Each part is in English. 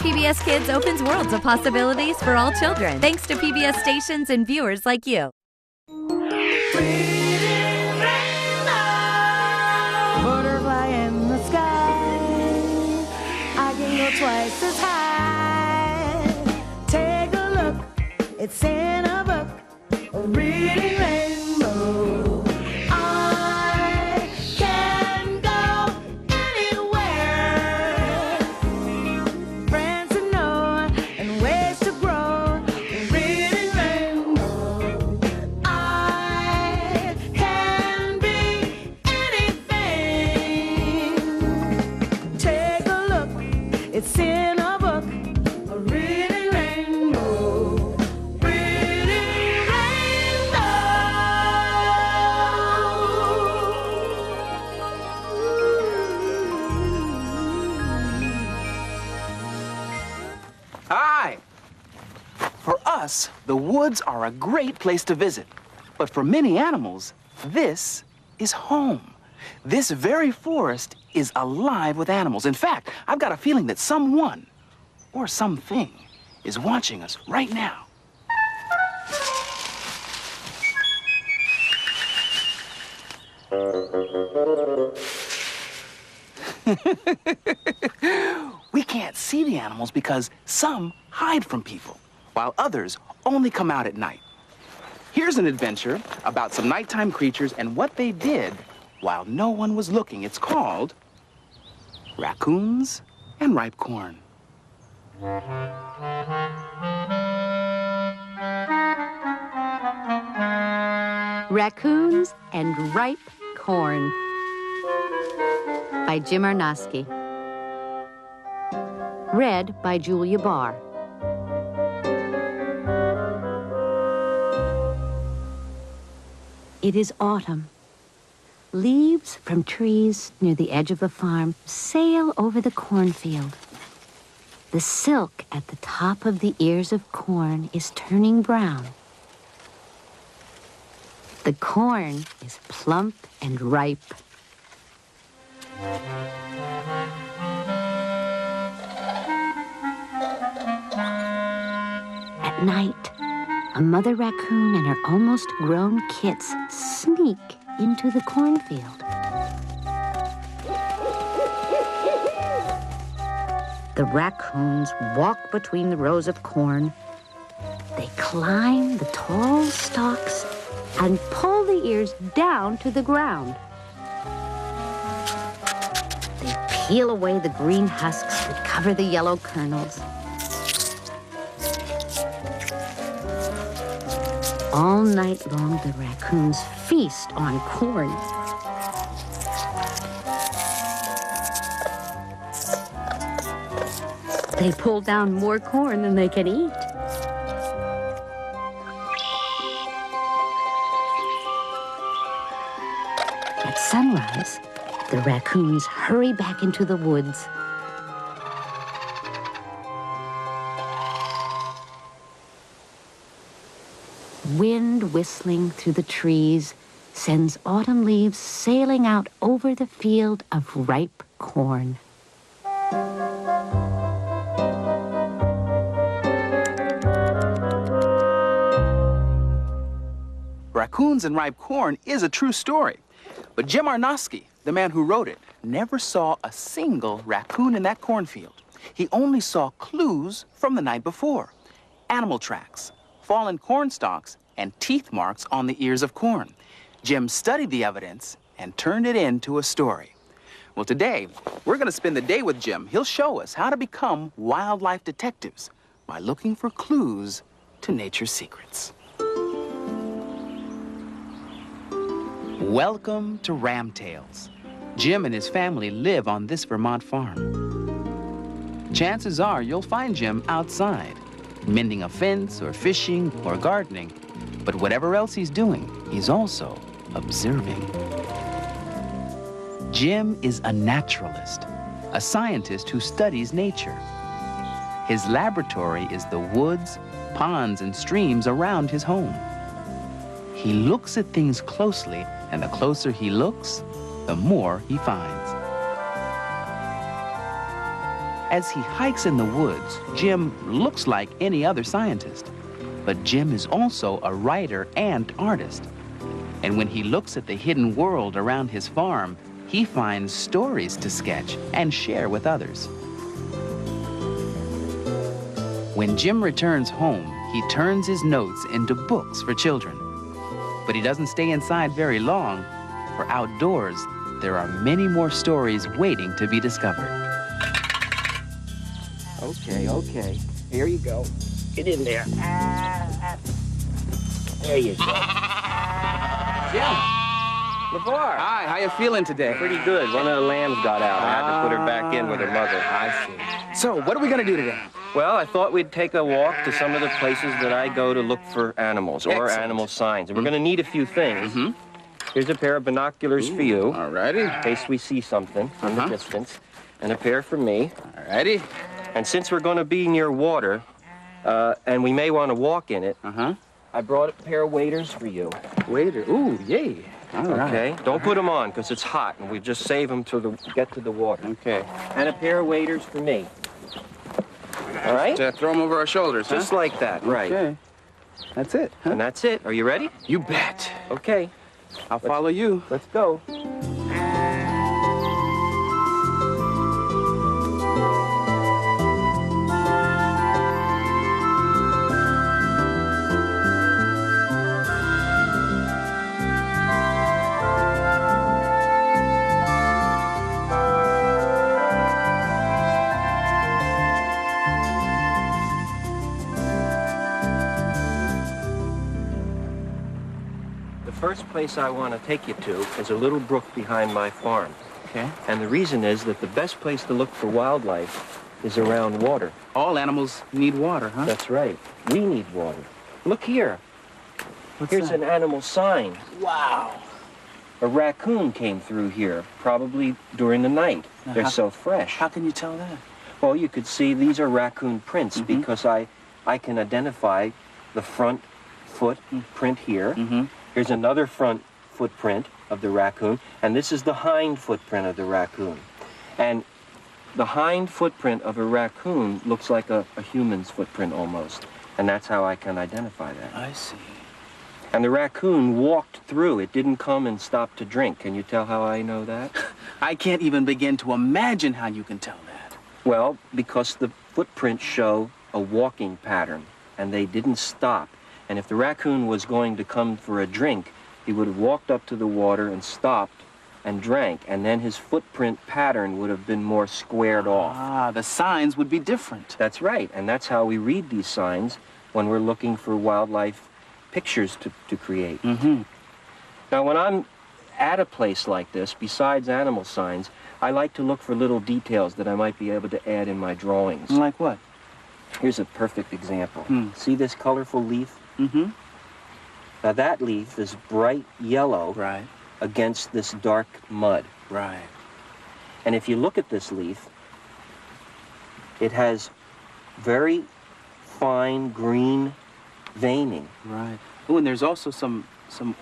PBS Kids opens worlds of possibilities for all children, thanks to PBS stations and viewers like you. Butterfly in the sky, I can go twice as high. Take a look, it's in a book, a reading rainbow. I can go anywhere. Friends to know and ways to grow, a reading rainbow. I can be anything. Take a look, it's in a book, a reading rainbow. Reading Hi! For us, the woods are a great place to visit. But for many animals, this is home. This very forest is alive with animals. In fact, I've got a feeling that someone or something is watching us right now. We can't see the animals because some hide from people, while others only come out at night. Here's an adventure about some nighttime creatures and what they did while no one was looking. It's called Raccoons and Ripe Corn. Raccoons and Ripe Corn by Jim Arnosky. Read by Julia Barr. It is autumn. Leaves from trees near the edge of the farm sail over the cornfield. The silk at the top of the ears of corn is turning brown. The corn is plump and ripe. At night, a mother raccoon and her almost grown kits sneak into the cornfield. The raccoons walk between the rows of corn. They climb the tall stalks and pull the ears down to the ground. They peel away the green husks that cover the yellow kernels. All night long, the raccoons feast on corn. They pull down more corn than they can eat. At sunrise, the raccoons hurry back into the woods. Wind whistling through the trees sends autumn leaves sailing out over the field of ripe corn. Raccoons and Ripe Corn is a true story. But Jim Arnosky, the man who wrote it, never saw a single raccoon in that cornfield. He only saw clues from the night before. Animal tracks, fallen corn stalks, and teeth marks on the ears of corn. Jim studied the evidence and turned it into a story. Well, today, we're going to spend the day with Jim. He'll show us how to become wildlife detectives by looking for clues to nature's secrets. Welcome to Ramtails. Jim and his family live on this Vermont farm. Chances are you'll find Jim outside, mending a fence or fishing or gardening. But whatever else he's doing, he's also observing. Jim is a naturalist, a scientist who studies nature. His laboratory is the woods, ponds, and streams around his home. He looks at things closely, and the closer he looks, the more he finds. As he hikes in the woods, Jim looks like any other scientist. But Jim is also a writer and artist. And when he looks at the hidden world around his farm, he finds stories to sketch and share with others. When Jim returns home, he turns his notes into books for children. But he doesn't stay inside very long, for outdoors, there are many more stories waiting to be discovered. Okay. Here you go. Get in there. There you go. Jim! LeVar! Hi, how you feeling today? Pretty good. One of the lambs got out. I had to put her back in with her mother. I see. So, what are we gonna do today? Well, I thought we'd take a walk to some of the places that I go to look for animals or Excellent. animal signs. And we're going to need a few things. Here's a pair of binoculars for you, Alrighty. in case we see something from the distance, and a pair for me. Alrighty. And since we're going to be near water, and we may want to walk in it, I brought a pair of waders for you. Waiter. Ooh, yay. All right. Okay? Don't put them on, because it's hot, and we just save them till get to the water. Okay. And a pair of waders for me. All right? Throw them over our shoulders, Just like that, right. Okay. That's it, huh? And that's it. Are you ready? You bet. Okay. I'll follow you. Let's go. The first place I want to take you to is a little brook behind my farm. Okay. And the reason is that the best place to look for wildlife is around water. All animals need water, huh? That's right. We need water. Look here. What's Here's that? an animal sign. Wow. A raccoon came through here, probably during the night. Now, They're how- so fresh. How can you tell that? Well, you could see these are raccoon prints because I can identify the front foot print here. Here's another front footprint of the raccoon, and this is the hind footprint of the raccoon. And the hind footprint of a raccoon looks like a human's footprint almost, and that's how I can identify that. I see. And the raccoon walked through. It didn't come and stop to drink. Can you tell how I know that? I can't even begin to imagine how you can tell that. Well, because the footprints show a walking pattern, and they didn't stop. And if the raccoon was going to come for a drink, he would have walked up to the water and stopped and drank, and then his footprint pattern would have been more squared off. Ah, the signs would be different. That's right, and that's how we read these signs when we're looking for wildlife pictures to create. Now, when I'm at a place like this, besides animal signs, I like to look for little details that I might be able to add in my drawings. Like what? Here's a perfect example. See this colorful leaf? Now that leaf is bright yellow Right. against this dark mud. Right. And if you look at this leaf, it has very fine green veining. Right. Oh, and there's also some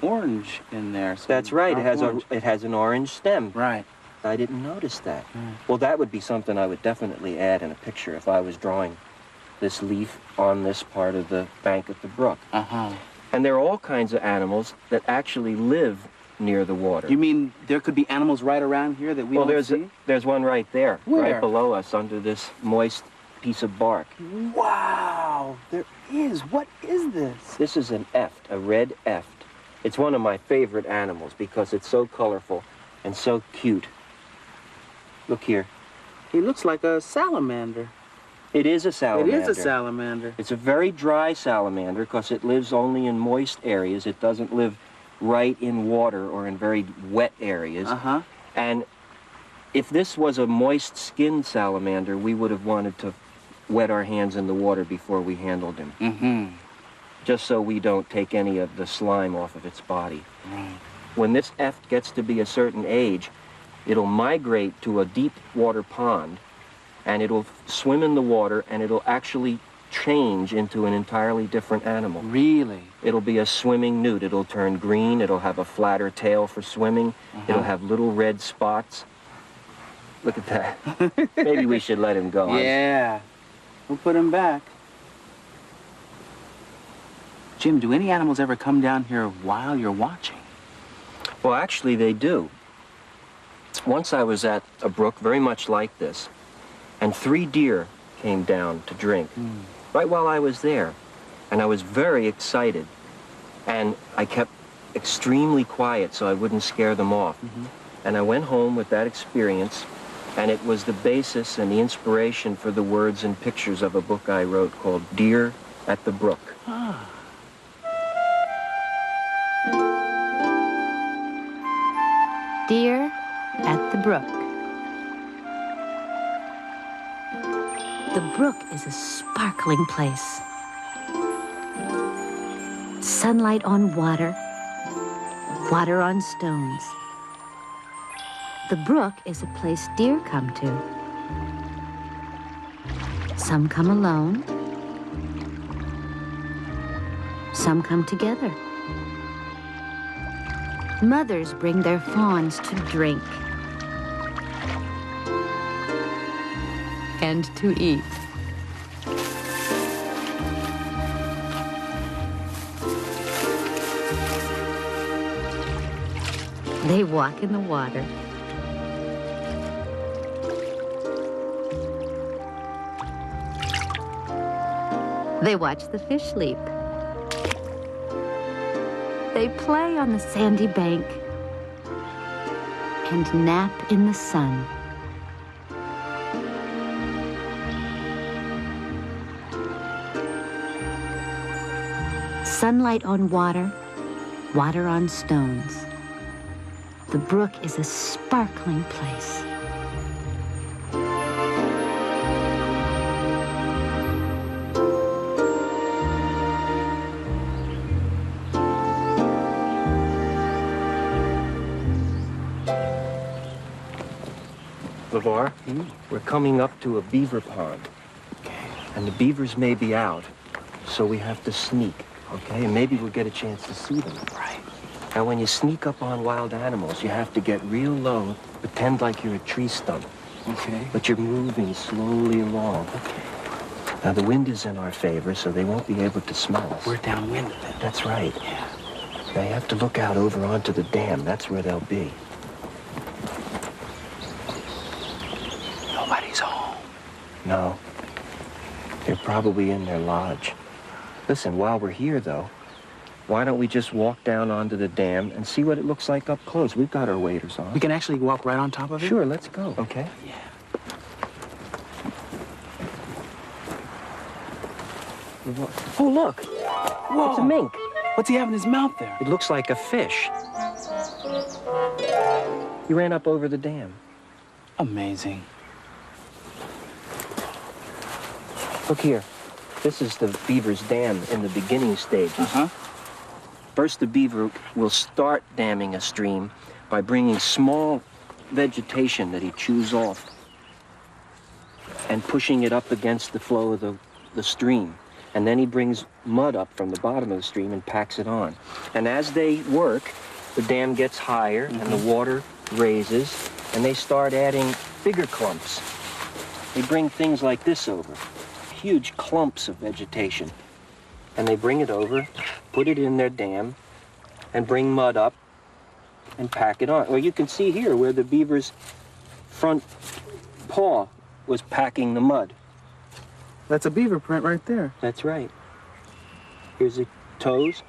orange in there. some That's right. dark It has an orange stem. Right. I didn't notice that. Well, that would be something I would definitely add in a picture if I was drawing this leaf on this part of the bank of the brook. And there are all kinds of animals that actually live near the water. You mean there could be animals right around here that we don't see? There's one right there, Where? right below us under this moist piece of bark. Wow, there is. What is this? This is an eft, a red eft. It's one of my favorite animals because it's so colorful and so cute. Look here. He looks like a salamander. It is a salamander. It is a salamander. It's a very dry salamander because it lives only in moist areas. It doesn't live right in water or in very wet areas. And if this was a moist-skinned salamander, we would have wanted to wet our hands in the water before we handled him. Just so we don't take any of the slime off of its body. When this eft gets to be a certain age, it'll migrate to a deep water pond, and it'll swim in the water, and it'll actually change into an entirely different animal. Really? It'll be a swimming newt. It'll turn green. It'll have a flatter tail for swimming. It'll have little red spots. Look at that. Maybe we should let him go. Yeah. We'll put him back. Jim, do any animals ever come down here while you're watching? Well, actually, they do. Once I was at a brook very much like this, and 3 deer came down to drink right while I was there. And I was very excited. And I kept extremely quiet so I wouldn't scare them off. And I went home with that experience, and it was the basis and the inspiration for the words and pictures of a book I wrote called Deer at the Brook. Deer at the brook. The brook is a sparkling place. Sunlight on water, water on stones. The brook is a place deer come to. Some come alone. Some come together. Mothers bring their fawns to drink and to eat. They walk in the water. They watch the fish leap. They play on the sandy bank and nap in the sun. Sunlight on water, water on stones. The brook is a sparkling place. LeVar, we're coming up to a beaver pond. And the beavers may be out, so we have to sneak, okay? And maybe we'll get a chance to see them. Right. Now, when you sneak up on wild animals, you have to get real low, pretend like you're a tree stump. Okay. But you're moving slowly along. Okay. Now, the wind is in our favor, so they won't be able to smell us. We're downwind of them. That's right. Yeah. Now, you have to look out over onto the dam. That's where they'll be. Nobody's home. No. They're probably in their lodge. Listen, while we're here, though, why don't we just walk down onto the dam and see what it looks like up close? We've got our waders on. We can actually walk right on top of it? Sure, let's go. Okay. Yeah. Oh, look. Whoa. It's a mink. What's he have in his mouth there? It looks like a fish. He ran up over the dam. Amazing. Look here. This is the beaver's dam in the beginning stages. First, the beaver will start damming a stream by bringing small vegetation that he chews off and pushing it up against the flow of the stream. And then he brings mud up from the bottom of the stream and packs it on. And as they work, the dam gets higher and the water raises, and they start adding bigger clumps. They bring things like this over, huge clumps of vegetation. And they bring it over, put it in their dam, and bring mud up and pack it on. Well, you can see here where the beaver's front paw was packing the mud. That's a beaver print right there. That's right. Here's the toes.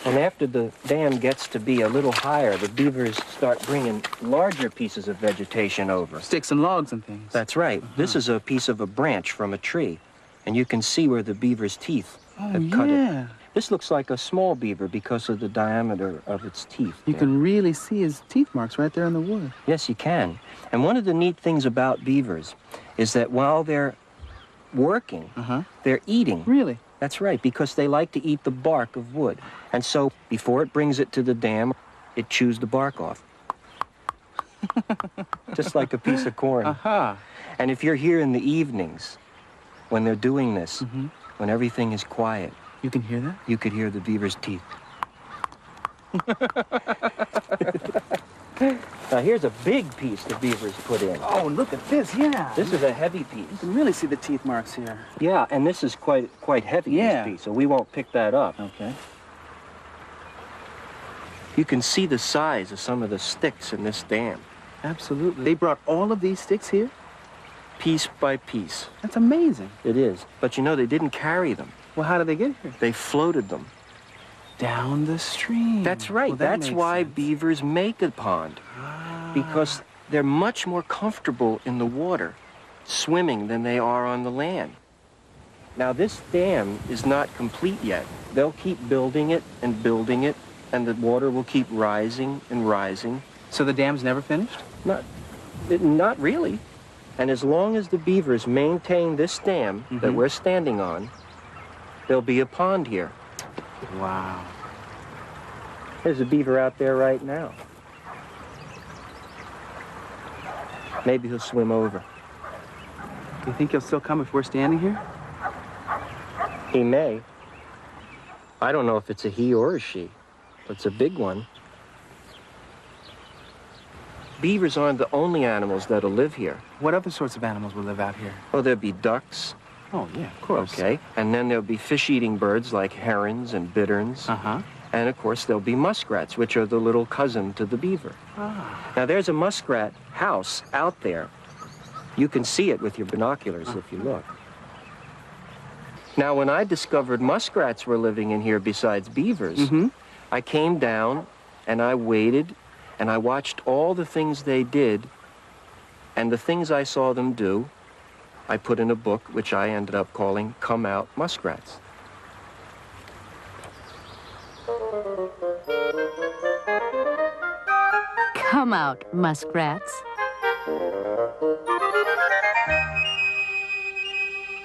And after the dam gets to be a little higher, the beavers start bringing larger pieces of vegetation over. Sticks and logs and things. That's right. This is a piece of a branch from a tree, and you can see where the beaver's teeth have cut it. This looks like a small beaver because of the diameter of its teeth. You can really see his teeth marks right there in the wood. Yes, you can. And one of the neat things about beavers is that while they're working, they're eating. Really? That's right, because they like to eat the bark of wood. And so before it brings it to the dam, it chews the bark off. Just like a piece of corn. And if you're here in the evenings, when they're doing this, when everything is quiet, you can hear that? You could hear the beaver's teeth. Now here's a big piece the beavers put in. Oh, look at this, yeah. This is a heavy piece. You can really see the teeth marks here. Yeah, and this is quite heavy, Yeah. this piece, so we won't pick that up. Okay. You can see the size of some of the sticks in this dam, Absolutely. They brought all of these sticks here? piece by piece. That's amazing. It is. But you know, they didn't carry them. Well, how did they get here? They floated them. Down the stream. That's right. Well, that That's makes why sense. beavers make a pond. Because they're much more comfortable in the water swimming than they are on the land. Now, this dam is not complete yet. They'll keep building it, and the water will keep rising and rising. So the dam's never finished? Not really. And as long as the beavers maintain this dam that we're standing on, there'll be a pond here. Wow. There's a beaver out there right now. Maybe he'll swim over. Do you think he'll still come if we're standing here? He may. I don't know if it's a he or a she, but it's a big one. Beavers aren't the only animals that'll live here. What other sorts of animals will live out here? Oh, there'll be ducks. Oh, yeah, of course. Okay. And then there'll be fish-eating birds like herons and bitterns. Uh-huh. And, of course, there'll be muskrats, which are the little cousin to the beaver. Ah. Now, there's a muskrat house out there. You can see it with your binoculars if you look. Now, when I discovered muskrats were living in here besides beavers, I came down and I waited and I watched all the things they did, and the things I saw them do, I put in a book which I ended up calling Come Out Muskrats. Come out, muskrats.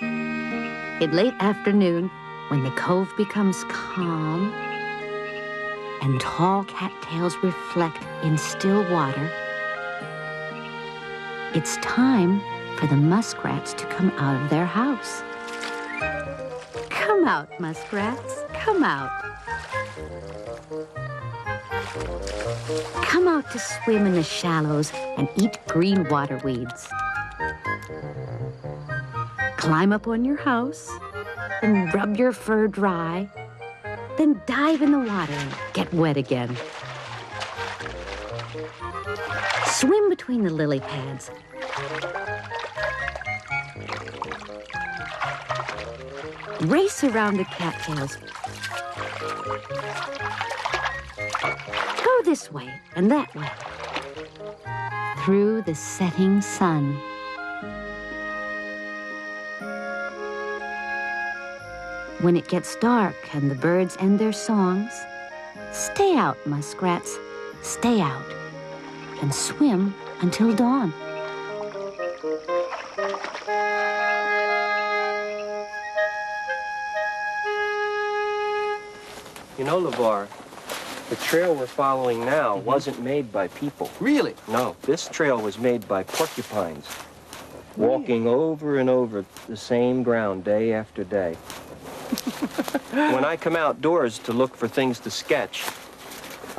In late afternoon, when the cove becomes calm and tall cattails reflect in still water, it's time for the muskrats to come out of their house. Come out, muskrats. Come out. Come out to swim in the shallows and eat green water weeds. Climb up on your house and rub your fur dry, then dive in the water and get wet again. Swim between the lily pads. Race around the cattails. Go this way and that way. Through the setting sun. When it gets dark and the birds end their songs, stay out, muskrats, stay out, and swim until dawn. You know, LeVar, the trail we're following now wasn't made by people. Really? No, this trail was made by porcupines, walking over and over the same ground day after day. When I come outdoors to look for things to sketch,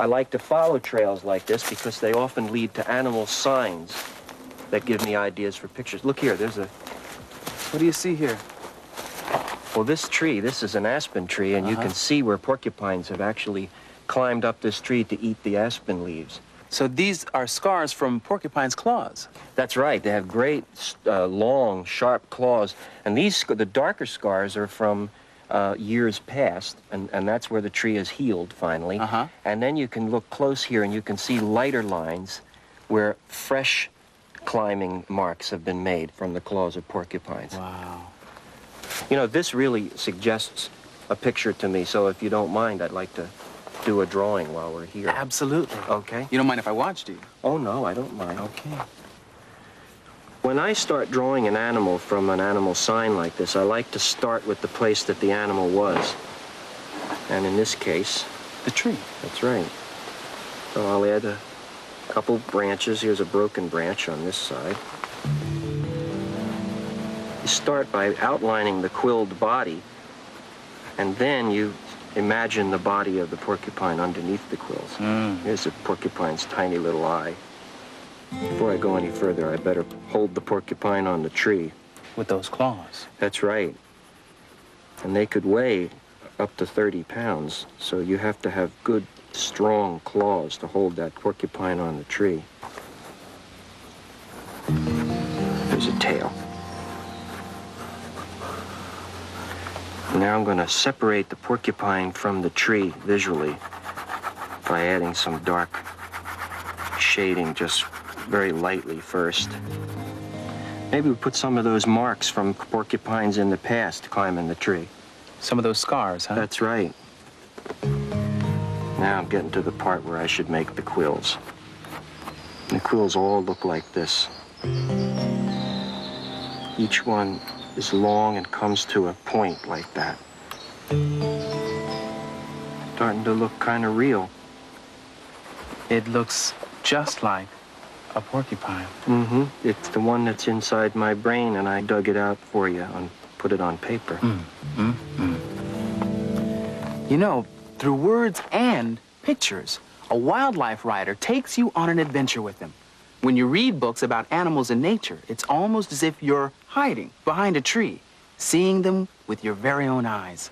I like to follow trails like this because they often lead to animal signs that give me ideas for pictures. Look here, there's a... What do you see here? Well, this tree, this is an aspen tree, and you can see where porcupines have actually climbed up this tree to eat the aspen leaves. So these are scars from porcupine's claws. That's right. They have great, long, sharp claws. And these, the darker scars are from years past, and that's where the tree is healed, finally. And then you can look close here, and you can see lighter lines where fresh climbing marks have been made from the claws of porcupines. Wow. You know, this really suggests a picture to me, so if you don't mind, I'd like to do a drawing while we're here. Absolutely. Okay. You don't mind if I watch, do you? Oh, no, I don't mind. Okay. When I start drawing an animal from an animal sign like this, I like to start with the place that the animal was. And in this case... The tree. That's right. So I'll add a couple branches. Here's a broken branch on this side. You start by outlining the quilled body, and then you imagine the body of the porcupine underneath the quills. Here's the porcupine's tiny little eye. Before I go any further, I better hold the porcupine on the tree. With those claws. That's right. And they could weigh up to 30 pounds, so you have to have good, strong claws to hold that porcupine on the tree. There's a tail. Now I'm going to separate the porcupine from the tree visually by adding some dark shading just very lightly first. Maybe we put some of those marks from porcupines in the past climbing the tree. Some of those scars, huh? That's right. Now I'm getting to the part where I should make the quills. The quills all look like this. Each one is long and comes to a point like that. Starting to look kind of real. It looks just like a porcupine. Mm-hmm. It's the one that's inside my brain, and I dug it out for you and put it on paper. You know, through words and pictures, a wildlife writer takes you on an adventure with them. When you read books about animals in nature, it's almost as if you're hiding behind a tree, seeing them with your very own eyes.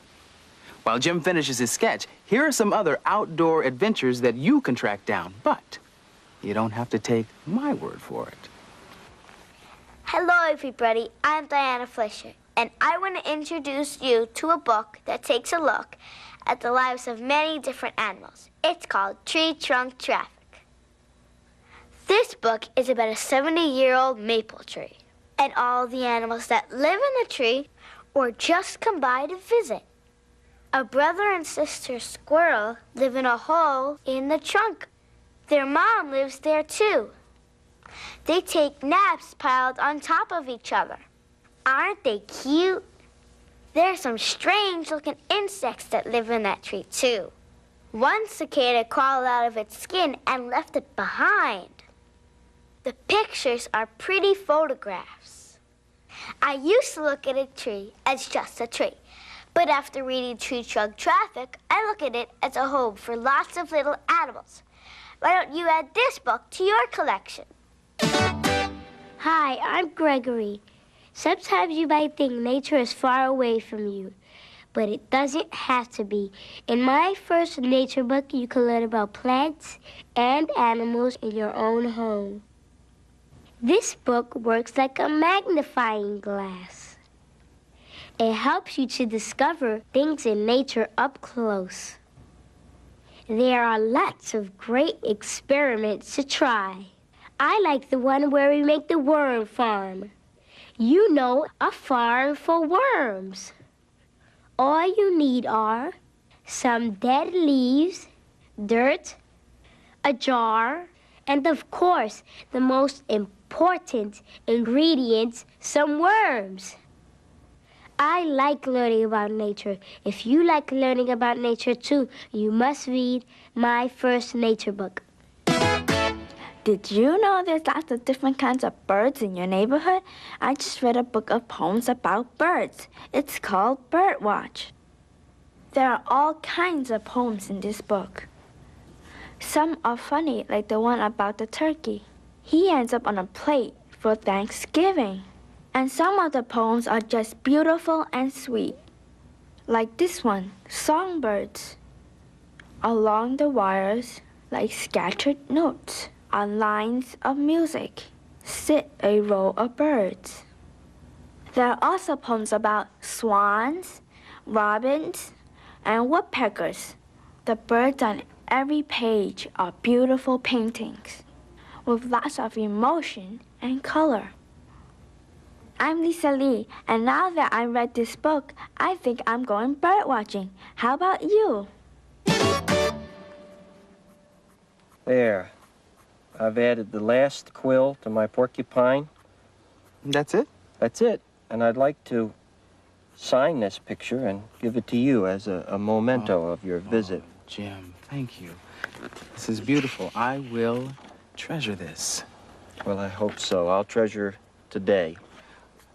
While Jim finishes his sketch, here are some other outdoor adventures that you can track down, but you don't have to take my word for it. Hello, everybody. I'm Diana Fleischer, and I want to introduce you to a book that takes a look at the lives of many different animals. It's called Tree Trunk Traffic. This book is about a 70-year-old maple tree and all the animals that live in the tree or just come by to visit. A brother and sister squirrel live in a hole in the trunk. Their mom lives there too. They take naps piled on top of each other. Aren't they cute? There are some strange-looking insects that live in that tree too. One cicada crawled out of its skin and left it behind. The pictures are pretty photographs. I used to look at a tree as just a tree, but after reading Tree Trunk Traffic, I look at it as a home for lots of little animals. Why don't you add this book to your collection? Hi, I'm Gregory. Sometimes you might think nature is far away from you, but it doesn't have to be. In my first nature book, you can learn about plants and animals in your own home. This book works like a magnifying glass. It helps you to discover things in nature up close. There are lots of great experiments to try. I like the one where we make the worm farm. You know, a farm for worms. All you need are some dead leaves, dirt, a jar, and of course, the most important ingredient, some worms. I like learning about nature. If you like learning about nature too, you must read my first nature book. Did you know there's lots of different kinds of birds in your neighborhood? I just read a book of poems about birds. It's called Birdwatch. There are all kinds of poems in this book. Some are funny, like the one about the turkey. He ends up on a plate for Thanksgiving. And some of the poems are just beautiful and sweet. Like this one, Songbirds. Along the wires, like scattered notes, on lines of music, sit a row of birds. There are also poems about swans, robins, and woodpeckers. The birds on every page are beautiful paintings with lots of emotion and color. I'm Lisa Lee, and now that I read this book, I think I'm going bird watching. How about you? There. I've added the last quill to my porcupine. That's it? That's it. And I'd like to sign this picture and give it to you as a memento of your visit. Jim, thank you. This is beautiful. I will treasure this. Well, I hope so. I'll treasure today.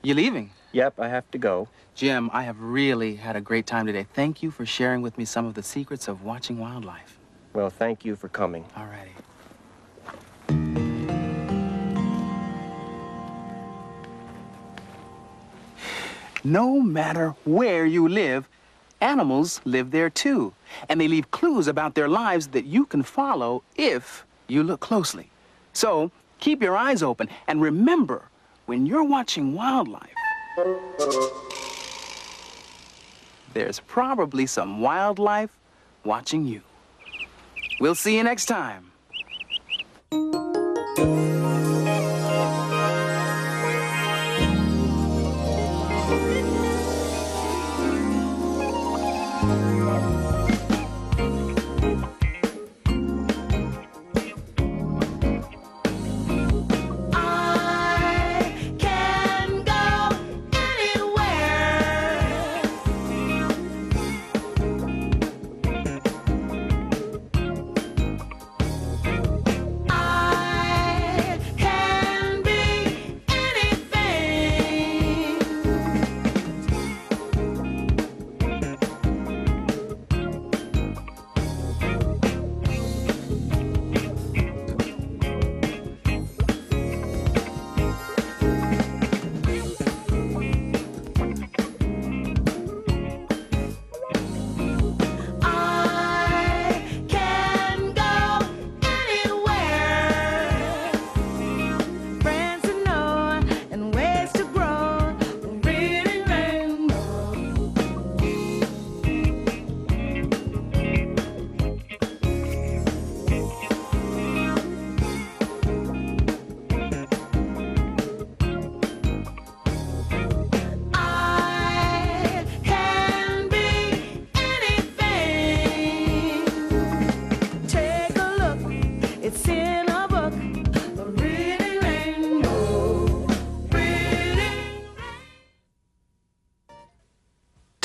You leaving? Yep, I have to go. Jim, I have really had a great time today. Thank you for sharing with me some of the secrets of watching wildlife. Well, thank you for coming. All righty. No matter where you live, animals live there too. And they leave clues about their lives that you can follow if you look closely. So keep your eyes open and remember, when you're watching wildlife, there's probably some wildlife watching you. We'll see you next time.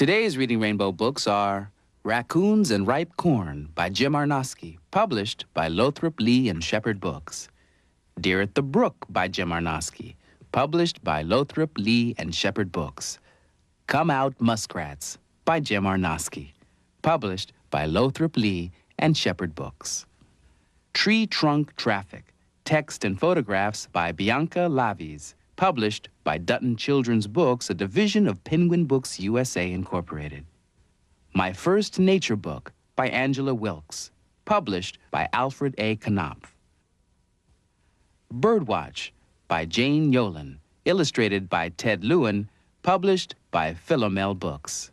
Today's Reading Rainbow books are Raccoons and Ripe Corn by Jim Arnosky, published by Lothrop, Lee and Shepherd Books. Deer at the Brook by Jim Arnosky, published by Lothrop, Lee and Shepherd Books. Come Out Muskrats by Jim Arnosky, published by Lothrop, Lee and Shepherd Books. Tree Trunk Traffic, text and photographs by Bianca Lavies, published by Dutton Children's Books, a division of Penguin Books USA, Incorporated. My First Nature Book by Angela Wilkes, published by Alfred A. Knopf. Birdwatch by Jane Yolen, illustrated by Ted Lewin, published by Philomel Books.